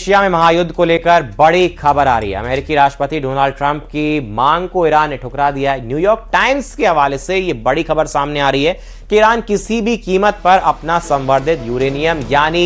Asia में महायुद्ध को लेकर बड़ी खबर आ रही है। अमेरिकी राष्ट्रपति डोनाल्ड ट्रंप की मांग को ईरान ने ठुकरा दिया है। न्यूयॉर्क टाइम्स के हवाले से यह बड़ी खबर सामने आ रही है कि ईरान किसी भी कीमत पर अपना संवर्धित यूरेनियम यानी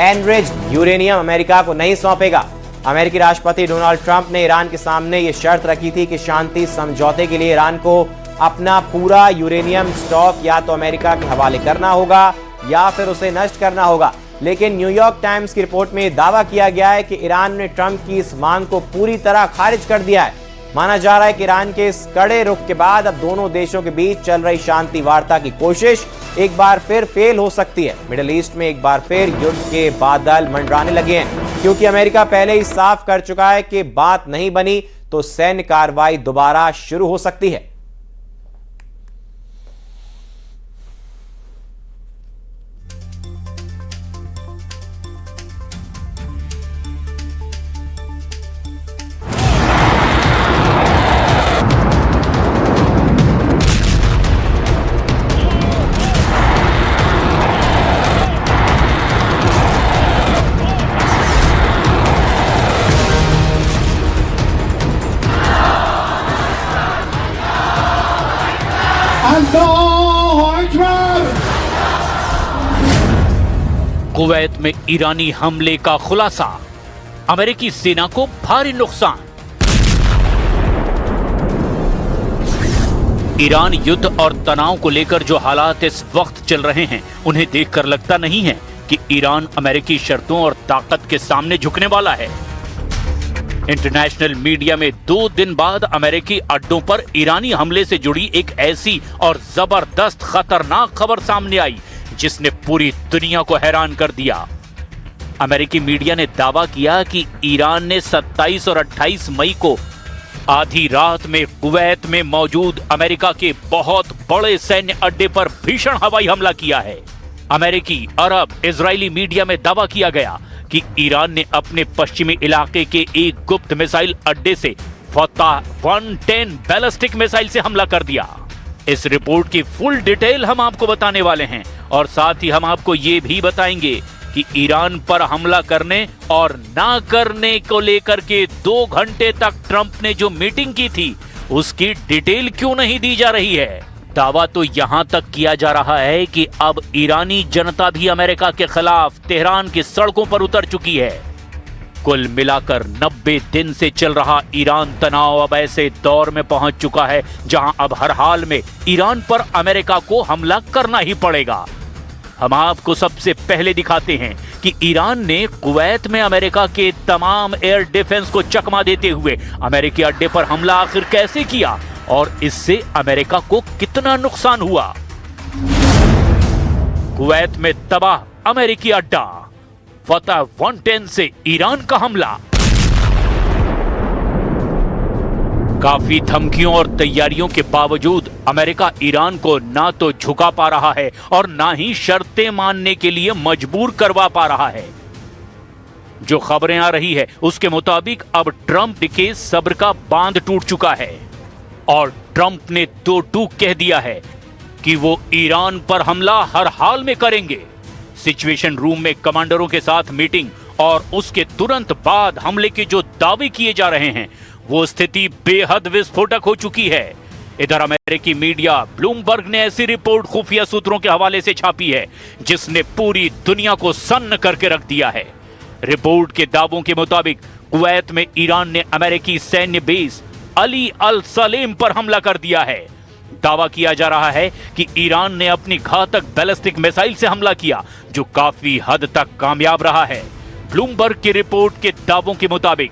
एनरिच्ड यूरेनियम अमेरिका को नहीं सौंपेगा। अमेरिकी राष्ट्रपति डोनाल्ड ट्रंप ने ईरान के सामने यह शर्त रखी थी कि शांति समझौते के लिए ईरान को अपना पूरा यूरेनियम स्टॉक या तो अमेरिका के हवाले करना होगा या फिर उसे नष्ट करना होगा। लेकिन न्यूयॉर्क टाइम्स की रिपोर्ट में दावा किया गया है कि ईरान ने ट्रंप की इस मांग को पूरी तरह खारिज कर दिया है। माना जा रहा है कि ईरान के इस कड़े रुख के बाद अब दोनों देशों के बीच चल रही शांति वार्ता की कोशिश एक बार फिर फेल हो सकती है। मिडिल ईस्ट में एक बार फिर युद्ध के बादल मंडराने लगे हैं, क्योंकि अमेरिका पहले ही साफ कर चुका है कि बात नहीं बनी तो सैन्य कार्रवाई दोबारा शुरू हो सकती है। कुवैत में ईरानी हमले का खुलासा, अमेरिकी सेना को भारी नुकसान। ईरान युद्ध और तनाव को लेकर जो हालात इस वक्त चल रहे हैं, उन्हें देखकर लगता नहीं है कि ईरान अमेरिकी शर्तों और ताकत के सामने झुकने वाला है। इंटरनेशनल मीडिया में 2 दिन बाद अमेरिकी अड्डों पर ईरानी हमले से जुड़ी एक ऐसी और जबरदस्त खतरनाक खबर सामने आई जिसने पूरी दुनिया को हैरान कर दिया। अमेरिकी मीडिया ने दावा किया कि ईरान ने 27 और 28 मई को आधी रात में कुवैत में मौजूद अमेरिका के बहुत बड़े सैन्य अड्डे पर भीषण हवाई हमला किया है। अमेरिकी, अरब, इजरायली मीडिया में दावा किया गया कि ईरान ने अपने पश्चिमी इलाके के एक गुप्त मिसाइल अड्डे से फतह 110 बैलिस्टिक मिसाइल से हमला कर दिया। इस रिपोर्ट की फुल डिटेल हम आपको बताने वाले हैं और साथ ही हम आपको ये भी बताएंगे कि ईरान पर हमला करने और ना करने को लेकर के 2 घंटे तक ट्रंप ने जो मीटिंग की थी उसकी डिटेल क्यों नहीं दी जा रही है। दावा तो यहां तक किया जा रहा है कि अब ईरानी जनता भी अमेरिका के खिलाफ तेहरान की सड़कों पर उतर चुकी है। कुल मिलाकर 90 दिन से चल रहा ईरान तनाव अब ऐसे दौर में पहुंच चुका है जहां अब हर हाल में ईरान पर अमेरिका को हमला करना ही पड़ेगा। हम आपको सबसे पहले दिखाते हैं कि ईरान ने कुवैत में अमेरिका के तमाम एयर डिफेंस को चकमा देते हुए अमेरिकी अड्डे पर हमला आखिर कैसे किया और इससे अमेरिका को कितना नुकसान हुआ। कुवैत में तबाह अमेरिकी अड्डा, फतह 110 से ईरान का हमला। काफी धमकियों और तैयारियों के बावजूद अमेरिका ईरान को ना तो झुका पा रहा है और ना ही शर्तें मानने के लिए मजबूर करवा पा रहा है। जो खबरें आ रही है उसके मुताबिक अब ट्रंप के सब्र का बांध टूट चुका है और ट्रंप ने दो टूक कह दिया है कि वो ईरान पर हमला हर हाल में करेंगे। सिचुएशन रूम में कमांडरों के साथ मीटिंग और उसके तुरंत बाद हमले के जो दावे किए जा रहे हैं वो स्थिति बेहद विस्फोटक हो चुकी है। इधर अमेरिकी मीडिया ब्लूमबर्ग ने ऐसी रिपोर्ट खुफिया सूत्रों के हवाले से छापी है जिसने पूरी दुनिया को सन्न करके रख दिया है। रिपोर्ट के दावों के मुताबिक कुवैत में ईरान ने अमेरिकी सैन्य बेस अली अल सलेम पर हमला कर दिया है। दावा किया जा रहा है कि ईरान ने अपनी घातक बैलिस्टिक मिसाइल से हमला किया जो काफी हद तक कामयाब रहा है। ब्लूमबर्ग की रिपोर्ट के दावों के मुताबिक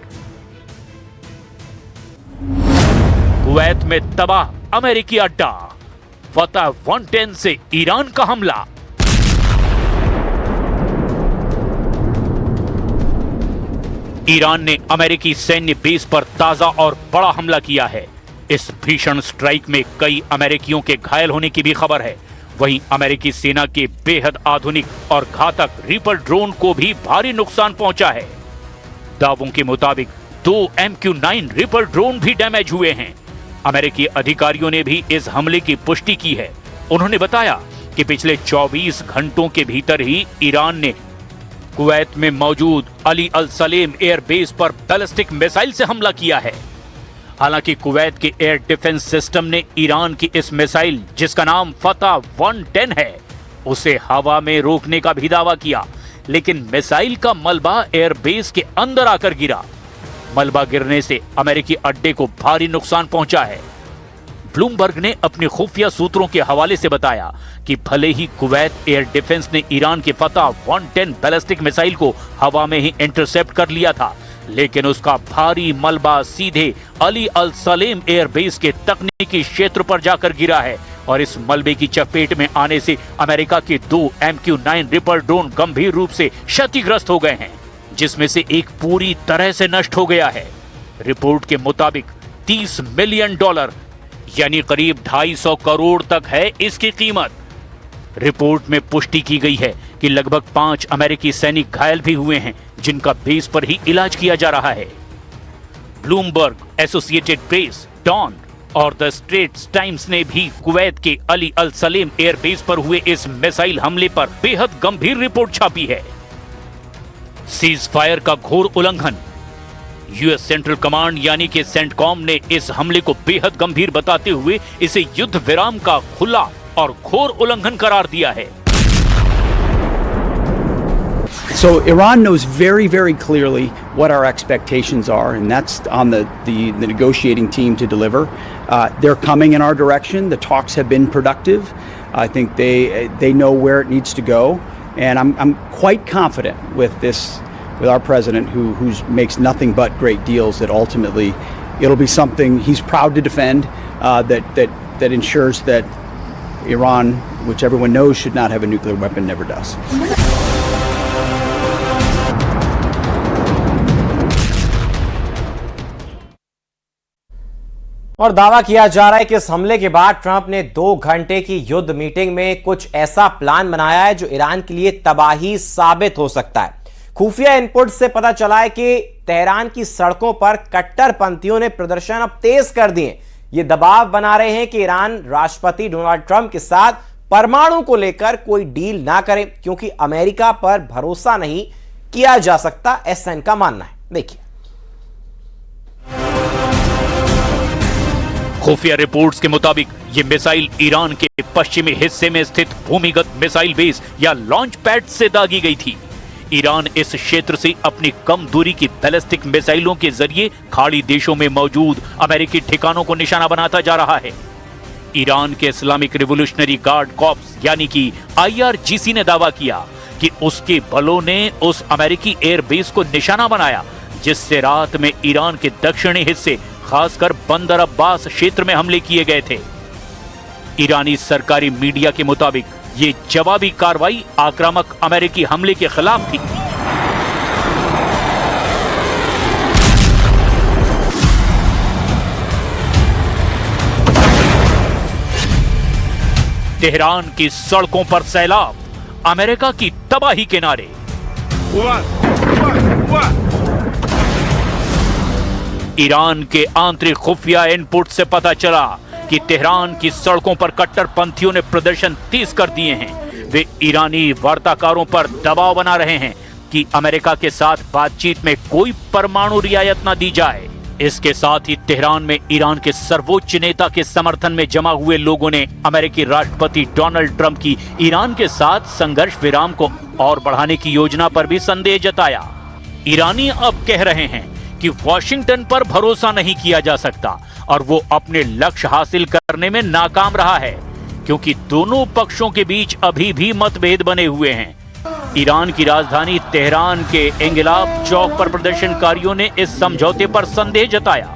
कुवैत में तबाह अमेरिकी अड्डा, फतह 110 से ईरान का हमला। ईरान ने अमेरिकी सैन्य बेस पर ताजा और बड़ा हमला किया है। इस भीषण स्ट्राइक में कई अमेरिकियों के घायल होने की भी खबर है। वहीं अमेरिकी सेना के बेहद आधुनिक और घातक रीपर ड्रोन को भी भारी नुकसान पहुंचा है। दावों के मुताबिक 2 MQ-9 रीपर ड्रोन भी डैमेज हुए हैं। अमेरिकी अधिकारियों ने भी इस हमले की पुष्टि की है। उन्होंने बताया कि पिछले 24 घंटों के भीतर ही ईरान ने कुवैत में मौजूद अली अल सलेम एयरबेस पर बैलिस्टिक मिसाइल से हमला किया है। हालांकि कुवैत के एयर डिफेंस सिस्टम ने ईरान की इस मिसाइल, जिसका नाम फतह 110 है, उसे हवा में रोकने का भी दावा किया, लेकिन मिसाइल का मलबा एयरबेस के अंदर आकर गिरा। मलबा गिरने से अमेरिकी अड्डे को भारी नुकसान पहुंचा है। ब्लूमबर्ग ने अपने खुफिया सूत्रों के हवाले से बताया कि भले ही कुवैत एयर डिफेंस ने ईरान के फतह 110 बैलिस्टिक मिसाइल को हवा में ही इंटरसेप्ट कर लिया था, लेकिन उसका भारी मलबा सीधे अली अल सलेम एयरबेस के तकनीकी क्षेत्र पर जाकर गिरा है और इस मलबे की चपेट में आने से अमेरिका के 2 MQ-9 रिपर ड्रोन गंभीर रूप से क्षतिग्रस्त हो गए हैं, जिसमें से एक पूरी तरह से नष्ट हो गया है। रिपोर्ट के मुताबिक $30 मिलियन यानी करीब 250 करोड़ तक है इसकी कीमत। रिपोर्ट में पुष्टि की गई है कि लगभग 5 अमेरिकी सैनिक घायल भी हुए हैं, जिनका बेस पर ही इलाज किया जा रहा है। ब्लूमबर्ग, एसोसिएटेड प्रेस, डॉन और द स्ट्रेट्स टाइम्स ने भी कुवैत के अली अल सलेम एयरबेस पर हुए इस मिसाइल हमले पर बेहद गंभीर रिपोर्ट छापी है। सीज फायर का घोर उल्लंघन। यूएस सेंट्रल कमांड यानी कि सेंटकॉम ने इस हमले को बेहद गंभीर बताते हुए इसे युद्ध विराम का खुला और घोर उल्लंघन करार दिया है। So Iran knows very, very clearly what our expectations are, and that's on the negotiating team to deliver. They're coming in our direction. The talks have been productive. I think they know where it needs to go, and I'm quite confident with our president, who makes nothing but great deals, that ultimately it'll be something he's proud to defend, that ensures that Iran, which everyone knows should not have a nuclear weapon, never does. और दावा किया जा रहा है कि इस हमले के बाद ट्रंप ने 2 घंटे की युद्ध मीटिंग में कुछ ऐसा प्लान बनाया है जो ईरान के लिए तबाही साबित हो सकता है। खुफिया इनपुट से पता चला है कि तेहरान की सड़कों पर कट्टरपंथियों ने प्रदर्शन अब तेज कर दिए। ये दबाव बना रहे हैं कि ईरान राष्ट्रपति डोनाल्ड ट्रंप के साथ परमाणु को लेकर कोई डील ना करे, क्योंकि अमेरिका पर भरोसा नहीं किया जा सकता, ऐसा इनका मानना है। देखिए, खुफिया रिपोर्ट्स के मुताबिक ये मिसाइल ईरान के पश्चिमी हिस्से में स्थित भूमिगत मिसाइल बेस या लॉन्च पैड से दागी गई थी। ईरान इस क्षेत्र से अपनी कम दूरी की बैलिस्टिक मिसाइलों के जरिए खाड़ी देशों में मौजूद अमेरिकी ठिकानों को निशाना बनाता जा रहा है। ईरान के इस्लामिक रिवोल्यूशनरी गार्ड कॉर्प्स यानी कि IRGC ने दावा किया कि उसके बलों ने उस अमेरिकी एयरबेस को निशाना बनाया, जिससे रात में ईरान के दक्षिणी हिस्से, खासकर बंदर अब्बास क्षेत्र में हमले किए गए थे। ईरानी सरकारी मीडिया के मुताबिक ये जवाबी कार्रवाई आक्रामक अमेरिकी हमले के खिलाफ थी। तेहरान की सड़कों पर सैलाब, अमेरिका की तबाही के नारे। ईरान के आंतरिक खुफिया इनपुट से पता चला कि तेहरान की सड़कों पर कट्टरपंथियों ने प्रदर्शन तेज कर दिए हैं। वे ईरानी वार्ताकारों पर दबाव बना रहे हैं कि अमेरिका के साथ बातचीत में कोई परमाणु रियायत न दी जाए। इसके साथ ही तेहरान में ईरान के सर्वोच्च नेता के समर्थन में जमा हुए लोगों ने अमेरिकी राष्ट्रपति डोनाल्ड ट्रंप की ईरान के साथ संघर्ष विराम को और बढ़ाने की योजना पर भी संदेह जताया। ईरानी अब कह रहे हैं कि वॉशिंगटन पर भरोसा नहीं किया जा सकता और वो अपने लक्ष्य हासिल करने में नाकाम रहा है, क्योंकि दोनों पक्षों के बीच अभी भी मतभेद बने हुए हैं। ईरान की राजधानी तेहरान के इंगिलाब चौक पर प्रदर्शनकारियों ने इस समझौते पर संदेह जताया।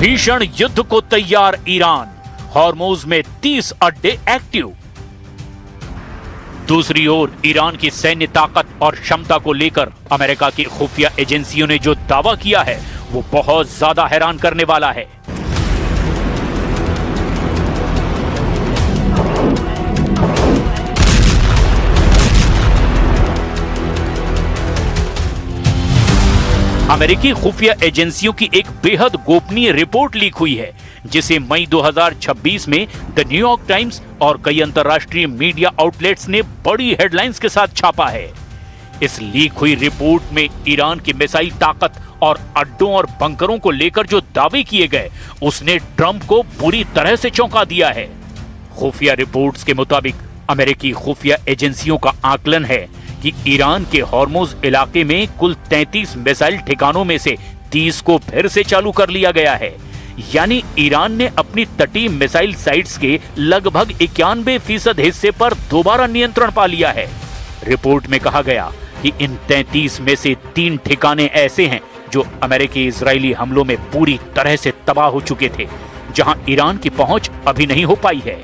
भीषण युद्ध को तैयार ईरान, हॉर्मोज में 30 अड्डे एक्टिव। दूसरी ओर ईरान की सैन्य ताकत और क्षमता को लेकर अमेरिका की खुफिया एजेंसियों ने जो दावा किया है वो बहुत ज्यादा हैरान करने वाला है। अमेरिकी खुफिया एजेंसियों की एक बेहद गोपनीय रिपोर्ट लीक हुई है, जिसे मई 2026 में द न्यूयॉर्क टाइम्स और कई अंतर्राष्ट्रीय मीडिया आउटलेट्स ने बड़ी हेडलाइंस के साथ छापा है। इस लीक हुई रिपोर्ट में ईरान की मिसाइल ताकत और अड्डों और बंकरों को लेकर जो दावे किए गए, उसने ट्रंप को बुरी तरह से चौंका दिया है। खुफिया रिपोर्ट्स के मुताबिक अमेरिकी खुफिया एजेंसियों का आकलन है कि ईरान के हॉर्मोज इलाके में कुल 33 मिसाइल ठिकानों में से 30 को फिर से चालू कर लिया गया है। यानी ईरान ने अपनी तटीय मिसाइल साइट्स के लगभग 91% हिस्से पर दोबारा नियंत्रण पा लिया है। रिपोर्ट में कहा गया कि इन 33 में से 3 ठिकाने ऐसे हैं जो अमेरिकी इजरायली हमलों में पूरी तरह से तबाह हो चुके थे, जहां ईरान की पहुंच अभी नहीं हो पाई है।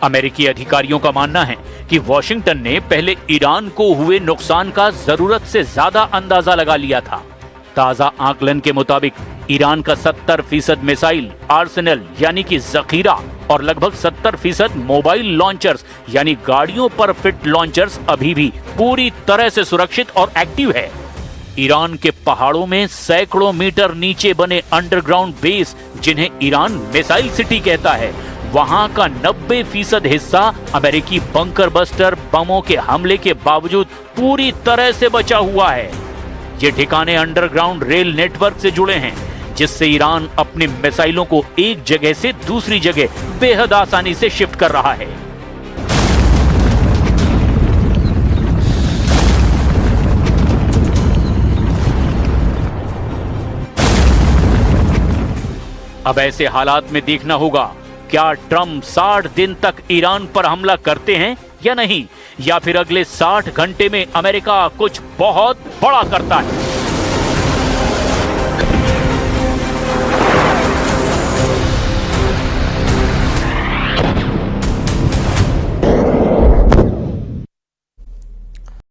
अमेरिकी अधिकारियों का मानना है कि वॉशिंगटन ने पहले ईरान को हुए नुकसान का जरूरत से ज्यादा अंदाजा लगा लिया था। ताजा आकलन के मुताबिक ईरान का 70% मिसाइल आर्सेनल यानी कि जखीरा और लगभग 70% मोबाइल लॉन्चर्स यानी गाड़ियों पर फिट लॉन्चर्स अभी भी पूरी तरह से सुरक्षित और एक्टिव है। ईरान के पहाड़ों में सैकड़ों मीटर नीचे बने अंडरग्राउंड बेस, जिन्हें ईरान मिसाइल सिटी कहता है, वहां का 90% हिस्सा अमेरिकी बंकर बस्टर बमों के हमले के बावजूद पूरी तरह से बचा हुआ है। ये ठिकाने अंडरग्राउंड रेल नेटवर्क से जुड़े हैं, जिससे ईरान अपने मिसाइलों को एक जगह से दूसरी जगह बेहद आसानी से शिफ्ट कर रहा है। अब ऐसे हालात में देखना होगा क्या ट्रंप 60 दिन तक ईरान पर हमला करते हैं या नहीं, या फिर अगले 60 घंटे में अमेरिका कुछ बहुत बड़ा करता है।